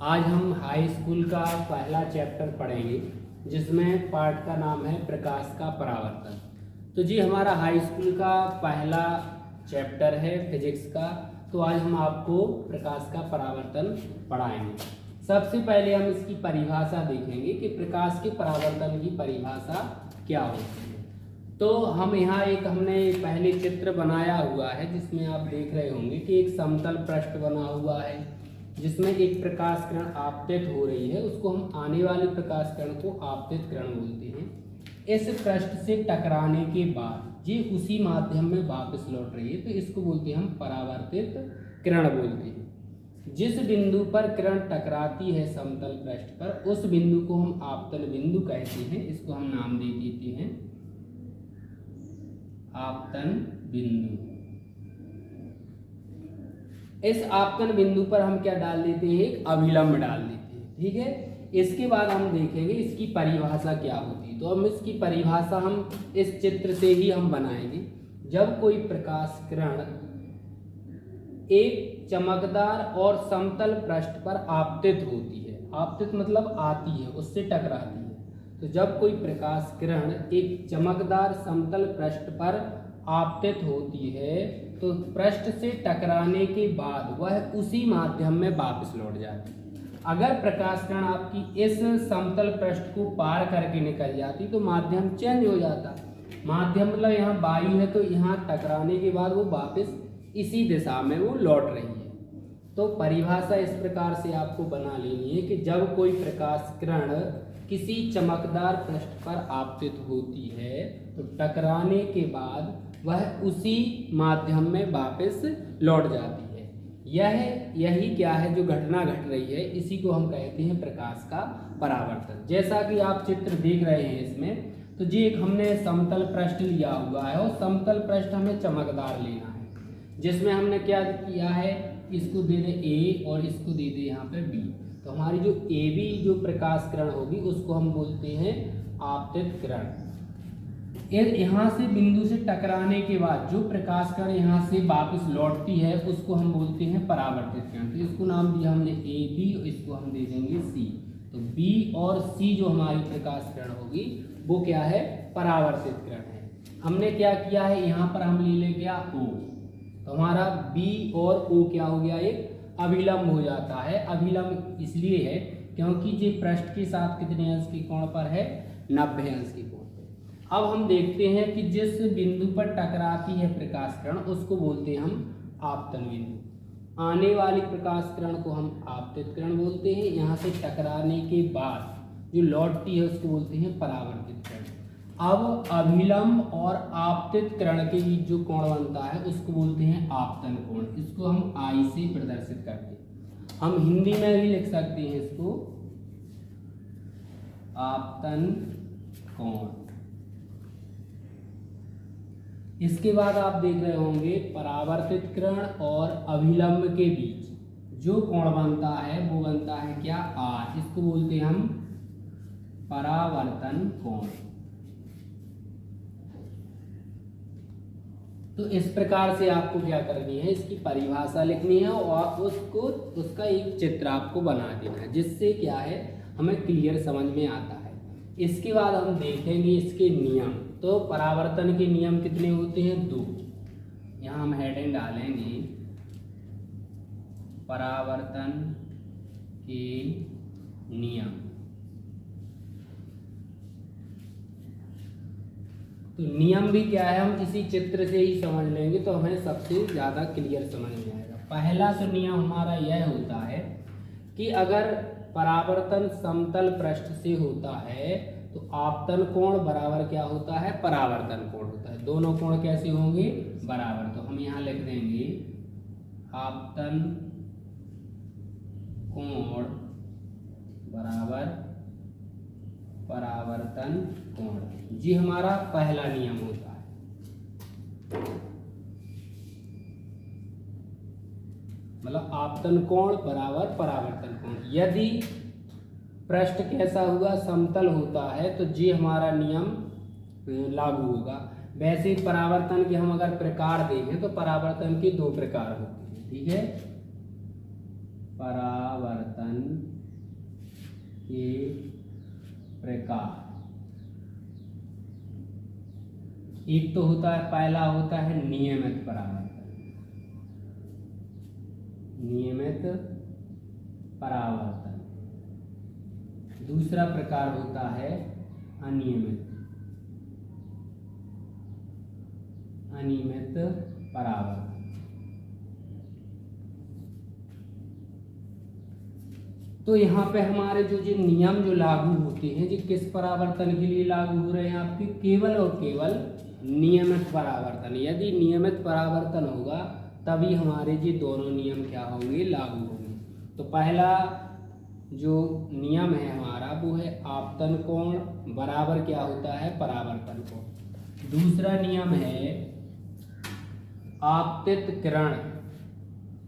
आज हम high school का पहला चैप्टर पढ़ेंगे जिसमें पाठ का नाम है प्रकाश का परावर्तन। तो जी हमारा हाई स्कूल का पहला चैप्टर है फिजिक्स का। तो आज हम आपको प्रकाश का परावर्तन पढ़ाएंगे। सबसे पहले हम इसकी परिभाषा देखेंगे कि प्रकाश के परावर्तन की परिभाषा क्या होती है। तो हम यहाँ हमने पहले चित्र बनाया हुआ है जिसमें आप देख रहे होंगे कि एक समतल पृष्ठ बना हुआ है जिसमें एक प्रकाश किरण आपतित हो रही है, उसको हम आने वाले प्रकाश किरण को आपतित किरण बोलते हैं। इस पृष्ठ से टकराने के बाद ये उसी माध्यम में वापस लौट रही है तो इसको बोलते हैं हम परावर्तित किरण बोलते हैं। जिस बिंदु पर किरण टकराती है समतल पृष्ठ पर उस बिंदु को हम आपतन बिंदु कहते हैं। इसको हम नाम दे देते हैं आपतन बिंदु। इस आपतन बिंदु पर हम क्या डाल देते हैं, एक अभिलंब डाल देते हैं। ठीक है, इसके बाद हम देखेंगे इसकी परिभाषा क्या होती है। तो हम इसकी परिभाषा हम इस चित्र से ही हम बनाएंगे। जब कोई प्रकाश किरण एक चमकदार और समतल पृष्ठ पर आपतित होती है, आपतित मतलब आती है, उससे टकराती है। तो जब कोई प्रकाश किरण एक चमकदार समतल पृष्ठ पर आपतित होती है तो पृष्ठ से टकराने के बाद वह उसी माध्यम में वापस लौट जाती है। अगर प्रकाश किरण आपकी इस समतल पृष्ठ को पार करके निकल जाती तो माध्यम चेंज हो जाता। माध्यम मतलब यहाँ वायु है तो यहाँ टकराने के बाद वो वापस इसी दिशा में वो लौट रही है। तो परिभाषा इस प्रकार से आपको बना लेनी है कि जब कोई प्रकाश किरण किसी चमकदार पृष्ठ पर आपतित होती है तो टकराने के बाद वह उसी माध्यम में वापस लौट जाती है। यही क्या है जो घटना घट रही है, इसी को हम कहते हैं प्रकाश का परावर्तन। जैसा कि आप चित्र देख रहे हैं इसमें, तो जी एक हमने समतल पृष्ठ लिया हुआ है और समतल पृष्ठ हमें चमकदार लेना है, जिसमें हमने क्या किया है, इसको दे दे ए और इसको दे दे यहाँ पे बी। तो हमारी जो ए बी जो प्रकाश किरण होगी उसको हम बोलते हैं आपतित किरण। यहाँ से बिंदु से टकराने के बाद जो प्रकाश किरण यहाँ से वापस लौटती है उसको हम बोलते हैं परावर्तित किरण। तो इसको नाम दिया हमने ए बी और इसको हम दे देंगे सी। तो बी और सी जो हमारी प्रकाश किरण होगी वो क्या है, परावर्तित किरण है। हमने क्या किया है, यहाँ पर हम ले ले गया ओ, तो हमारा बी और ओ क्या हो गया, एक अभिलंब हो जाता है। अभिलंब इसलिए है क्योंकि ये पृष्ठ के साथ कितने अंश के कोण पर है, 90 अंश के कोण। अब हम देखते हैं कि जिस बिंदु पर टकराती है प्रकाश किरण उसको बोलते हैं हम आपतन बिंदु। आने वाली प्रकाश किरण को हम आपतित किरण बोलते हैं। यहाँ से टकराने के बाद जो लौटती है उसको बोलते हैं परावर्तित किरण। अब अभिलंब और आपतित किरण के बीच जो कोण बनता है उसको बोलते हैं आपतन कोण। इसको हम आई से प्रदर्शित करते हैं। हम हिंदी में भी लिख सकते हैं इसको आपतन कोण। इसके बाद आप देख रहे होंगे परावर्तित किरण और अभिलंब के बीच जो कोण बनता है वो बनता है क्या, आर। इसको बोलते हैं हम परावर्तन कोण। तो इस प्रकार से आपको क्या करनी है, इसकी परिभाषा लिखनी है और उसका एक चित्र आपको बना देना है, जिससे क्या है हमें क्लियर समझ में आता है। इसके बाद हम देखेंगे इसके नियम। तो परावर्तन के नियम कितने होते हैं, 2। यहाँ हम हेडिंग डालेंगे परावर्तन के नियम। तो नियम भी क्या है, हम इसी चित्र से ही समझ लेंगे तो हमें सबसे ज़्यादा क्लियर समझ में आएगा। पहला तो नियम हमारा यह होता है कि अगर परावर्तन समतल पृष्ठ से होता है तो आपतन कोण बराबर क्या होता है, परावर्तन कोण होता है। दोनों कोण कैसे होंगे, बराबर। तो हम यहाँ लिख देंगे आपतन कोण बराबर परावर्तन कोण। जी हमारा पहला नियम होता है, मतलब आपतन कोण बराबर परावर्तन कोण। यदि पृष्ठ कैसा हुआ, समतल होता है तो जी हमारा नियम लागू होगा। वैसे परावर्तन के हम अगर प्रकार देखें तो परावर्तन के 2 प्रकार होते हैं। ठीक है, परावर्तन के प्रकार। एक तो होता है, पहला होता है नियमित परावर्तन, नियमित परावर्तन। दूसरा प्रकार होता है अनियमित, अनियमित परावर्तन। तो यहाँ पे हमारे जो नियम जो लागू होते हैं जो किस परावर्तन के लिए लागू हो रहे हैं आपके, केवल और केवल नियमित परावर्तन। यदि नियमित परावर्तन होगा तभी हमारे ये दोनों नियम क्या होंगे, लागू होंगे। तो पहला जो नियम है हमारा वो है आपतन कोण बराबर क्या होता है, परावर्तन कोण। दूसरा नियम है आपतित किरण,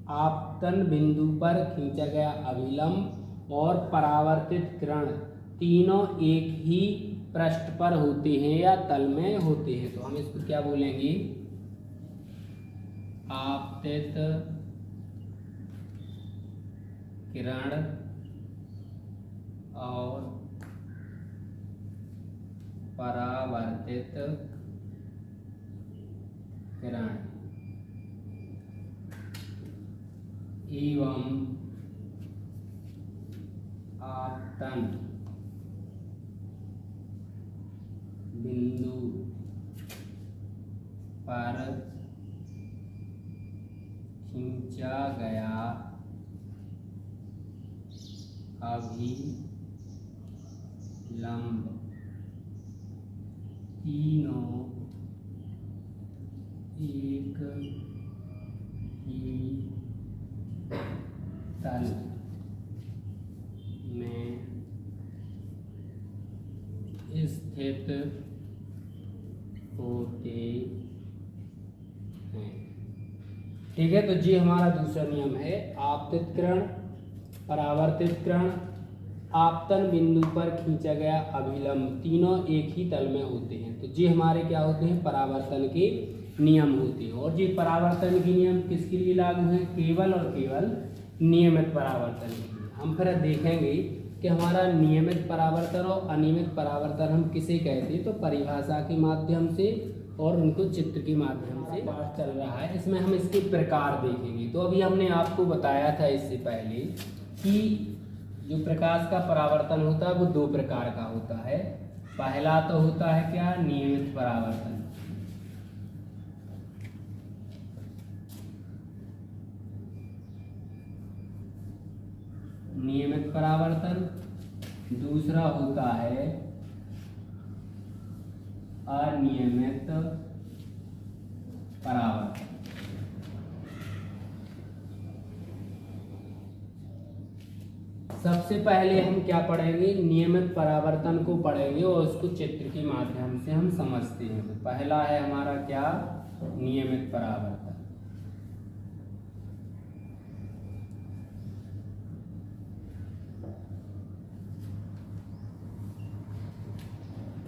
आपतन बिंदु पर खींचा गया अभिलंब और परावर्तित किरण तीनों एक ही पृष्ठ पर होते हैं या तल में होते हैं। तो हम इसको क्या बोलेंगे, आपतित किरण और परावर्तित किरण एवं आपतन बिंदु पर खींचा गया अभिलंब तीनों एक ही तल में स्थित होते हैं। ठीक है, तो जी हमारा दूसरा नियम है आपतित किरण, परावर्तित किरण, आपतन बिंदु पर खींचा गया अभिलंब तीनों एक ही तल में होते हैं। तो जी हमारे क्या होते हैं, परावर्तन के नियम होते हैं। और जी परावर्तन के नियम किसके लिए लागू हैं, केवल और केवल नियमित परावर्तन के लिए। हम फिर देखेंगे कि हमारा नियमित परावर्तन और अनियमित परावर्तन हम किसे कहते हैं। तो परिभाषा के माध्यम से और उनको चित्र के माध्यम से पाठ चल रहा है, इसमें हम इसके प्रकार देखेंगे। तो अभी हमने आपको बताया था इससे पहले कि जो प्रकाश का परावर्तन होता है वो दो प्रकार का होता है। पहला तो होता है क्या, नियमित परावर्तन। नियमित परावर्तन। दूसरा होता है अनियमित परावर्तन। सबसे पहले हम क्या पढ़ेंगे, नियमित परावर्तन को पढ़ेंगे और उसको चित्र के माध्यम से हम समझते हैं। तो पहला है हमारा क्या, नियमित परावर्तन।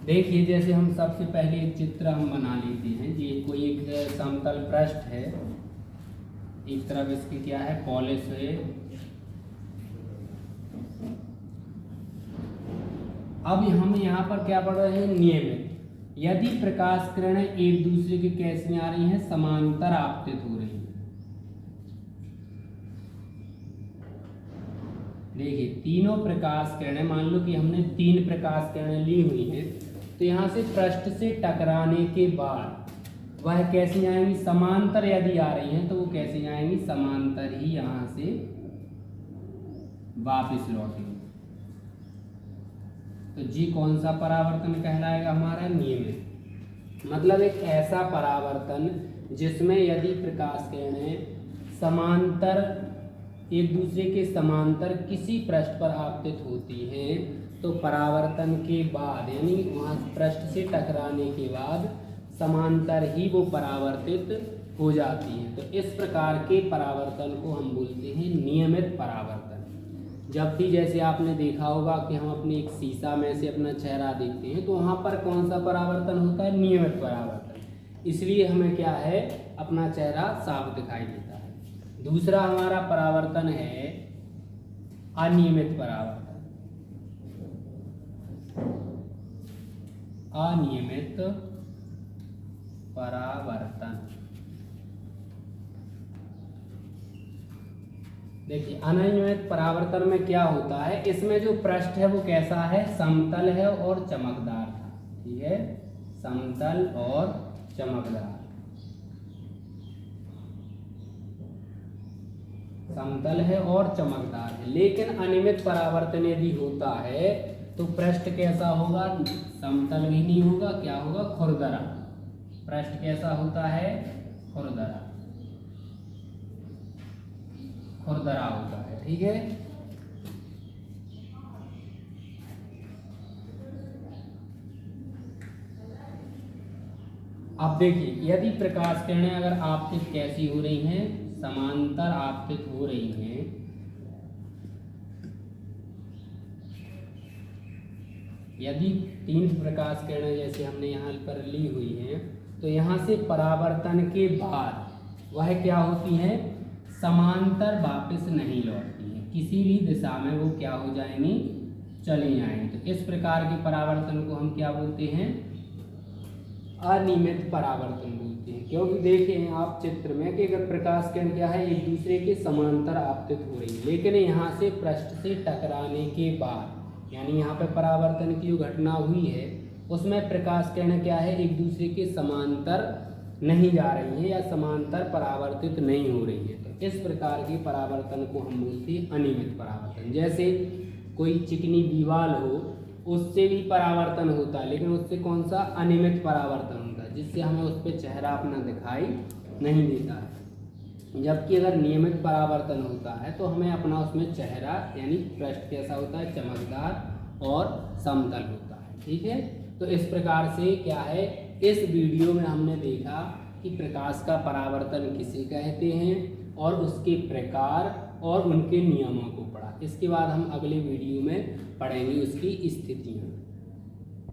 देखिए जैसे हम सबसे पहले एक चित्र हम बना लेते हैं। ये कोई एक समतल पृष्ठ है, एक तरफ इसकी क्या है, पॉलिश है। अब हम यहाँ पर क्या पढ़ रहे हैं, नियमित। यदि प्रकाश किरणें एक दूसरे के कैसे आ रही हैं, समांतर आपतित हो रही हैं। देखिए तीनों प्रकाश किरणें, मान लो कि हमने 3 प्रकाश किरणें ली हुई हैं, तो यहाँ से पृष्ठ से टकराने के बाद वह कैसी आएंगी, समांतर यदि आ रही हैं तो वो कैसी आएंगी, समांतर ही यहाँ से वापस लौटेंगे। तो जी कौन सा परावर्तन कहलाएगा हमारा, नियमित। मतलब एक ऐसा परावर्तन जिसमें यदि प्रकाश किरणें समांतर, एक दूसरे के समांतर किसी पृष्ठ पर आपतित होती हैं तो परावर्तन के बाद, यानी वहाँ पृष्ठ से टकराने के बाद समांतर ही वो परावर्तित हो जाती हैं। तो इस प्रकार के परावर्तन को हम बोलते हैं नियमित परावर्तन। जब भी जैसे आपने देखा होगा कि हम अपने एक शीशा में से अपना चेहरा देखते हैं तो वहाँ पर कौन सा परावर्तन होता है, नियमित परावर्तन। इसलिए हमें क्या है, अपना चेहरा साफ दिखाई देता है। दूसरा हमारा परावर्तन है अनियमित परावर्तन, अनियमित परावर्तन। देखिए अनियमित परावर्तन में क्या होता है, इसमें जो पृष्ठ है वो कैसा है, समतल है और चमकदार था। ठीक है, समतल और चमकदार, समतल है और चमकदार है। लेकिन अनियमित परावर्तन यदि होता है तो पृष्ठ कैसा होगा, समतल भी नहीं होगा, क्या होगा, खुरदरा। पृष्ठ कैसा होता है, खुरदरा, खुरदरा होता है। ठीक है, अब देखिए यदि प्रकाश किरणें अगर आपतित कैसी हो रही हैं, समांतर आपतित हो रही हैं, यदि 3 प्रकाश किरणें जैसे हमने यहाँ पर ली हुई हैं, तो यहाँ से परावर्तन के बाद वह क्या होती हैं, समांतर वापस नहीं लौटती हैं, किसी भी दिशा में वो क्या हो जाएंगी, चली जाएंगी। तो इस प्रकार के परावर्तन को हम क्या बोलते हैं, अनियमित परावर्तन बोलते हैं। क्योंकि देखें आप चित्र में कि अगर प्रकाश किरण क्या है, एक दूसरे के समांतर आपतित हो रही है, लेकिन यहाँ से पृष्ठ से टकराने के बाद, यानी यहाँ पे परावर्तन की जो घटना हुई है उसमें प्रकाश किरण क्या है, एक दूसरे के समांतर नहीं जा रही है या समांतर परावर्तित नहीं हो रही है। तो इस प्रकार के परावर्तन को हम बोलते हैं अनियमित परावर्तन। जैसे कोई चिकनी दीवार हो, उससे भी परावर्तन होता है, लेकिन उससे कौन सा, अनियमित परावर्तन होता है, जिससे हमें उस पर चेहरा अपना दिखाई नहीं देता है। जबकि अगर नियमित परावर्तन होता है तो हमें अपना उसमें चेहरा यानी पृष्ठ कैसा होता है, चमकदार और समतल होता है। ठीक है, तो इस प्रकार से क्या है, इस वीडियो में हमने देखा कि प्रकाश का परावर्तन किसे कहते हैं और उसके प्रकार और उनके नियमों को पढ़ा। इसके बाद हम अगले वीडियो में पढ़ेंगे उसकी स्थितियाँ।